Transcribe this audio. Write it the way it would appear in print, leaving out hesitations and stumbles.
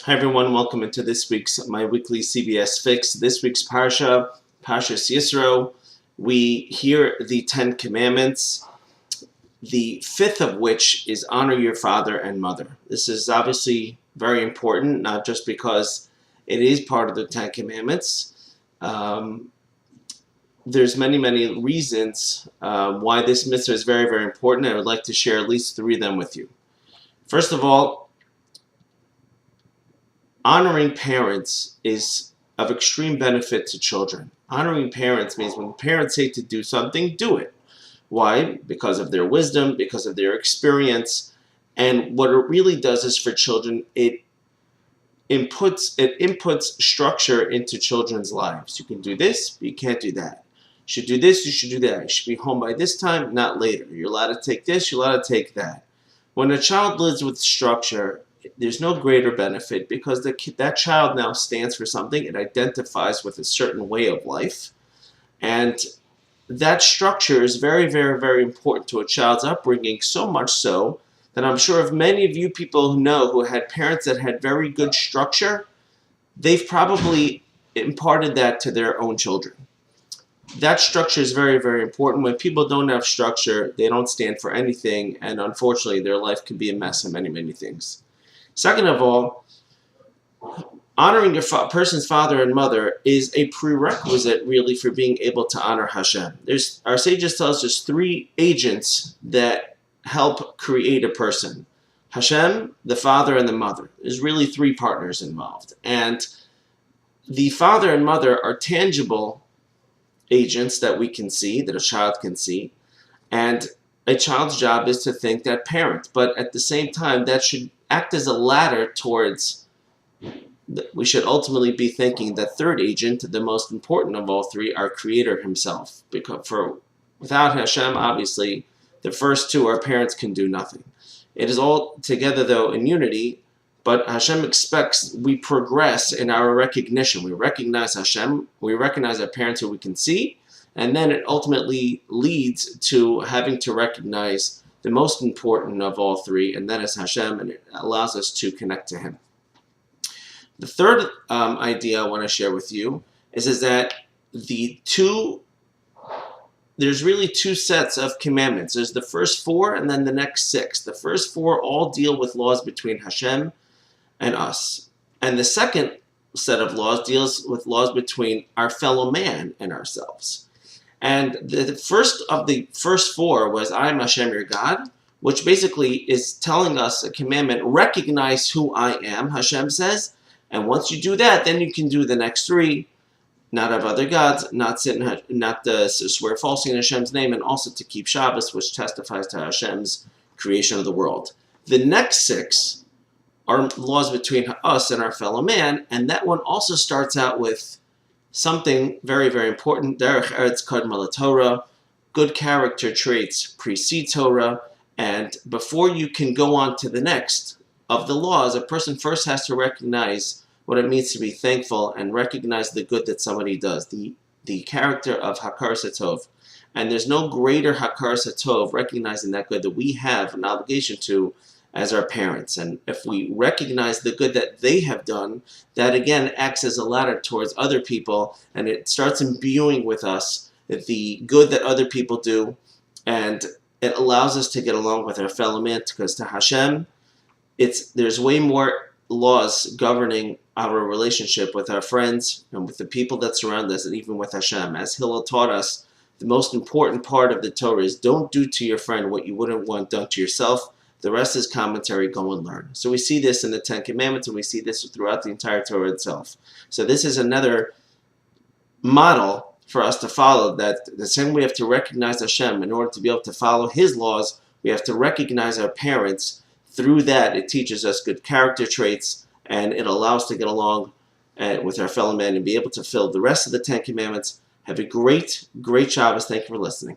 Hi everyone, welcome into this week's my weekly CBS Fix. This week's Parsha, Parshas Yisro, we hear the 10 Commandments, the fifth of which is honor your father and mother. This is obviously very important, not just because it is part of the 10 Commandments. There's many reasons why this mitzvah is very important. I would like to share at least 3 of them with you. First of all, honoring parents is of extreme benefit to children. Honoring parents means when parents say to do something, do it. Why? Because of their wisdom, because of their experience. And what it really does is for children, it inputs structure into children's lives. You can do this, but you can't do that. You should do this, you should do that. You should be home by this time, not later. You're allowed to take this, you're allowed to take that. When a child lives with structure, there's no greater benefit because that child now stands for something. It identifies with a certain way of life. And that structure is very important to a child's upbringing, so much so that I'm sure if many of you people who know who had parents that had very good structure, they've probably imparted that to their own children. That structure is very important. When people don't have structure, they don't stand for anything, and unfortunately their life can be a mess in many things. Second of all, honoring your person's father and mother is a prerequisite, really, for being able to honor Hashem. Our sages tell us there's 3 agents that help create a person. Hashem, the father, and the mother. There's really 3 partners involved. And the father and mother are tangible agents that we can see, that a child can see. And a child's job is to thank that parent. But at the same time, that should act as a ladder towards, we should ultimately be thinking the 3rd agent, the most important of all 3, our Creator Himself. Because without Hashem, obviously, the first 2, our parents, can do nothing. It is all together, though, in unity, but Hashem expects we progress in our recognition. We recognize Hashem, we recognize our parents who we can see, and then it ultimately leads to having to recognize the most important of all 3, and that is Hashem, and it allows us to connect to Him. The 3rd idea I want to share with you is that there's really 2 sets of commandments. There's the first 4 and then the next 6. The first 4 all deal with laws between Hashem and us. And the second set of laws deals with laws between our fellow man and ourselves. And the first of the first 4 was, I am Hashem your God, which basically is telling us a commandment, recognize who I am, Hashem says, and once you do that, then you can do the next 3, not have other gods, not swear falsely in Hashem's name, and also to keep Shabbos, which testifies to Hashem's creation of the world. The next 6 are laws between us and our fellow man, and that one also starts out with something very important. Derech Eretz Kadma Torah, good character traits precede Torah, and before you can go on to the next of the laws, a person first has to recognize what it means to be thankful and recognize the good that somebody does, the character of Hakar Satov. And there's no greater Hakar Satov, recognizing that good that we have an obligation to as our parents. And if we recognize the good that they have done, that again acts as a ladder towards other people, and it starts imbuing with us the good that other people do, and it allows us to get along with our fellow man, because to Hashem, there's way more laws governing our relationship with our friends and with the people that surround us, and even with Hashem. As Hillel taught us, the most important part of the Torah is don't do to your friend what you wouldn't want done to yourself. The rest is commentary, go and learn. So we see this in the 10 Commandments, and we see this throughout the entire Torah itself. So this is another model for us to follow, that the same way we have to recognize Hashem in order to be able to follow His laws, we have to recognize our parents. Through that, it teaches us good character traits, and it allows us to get along with our fellow men and be able to fulfill the rest of the 10 Commandments. Have a great Shabbos. Thank you for listening.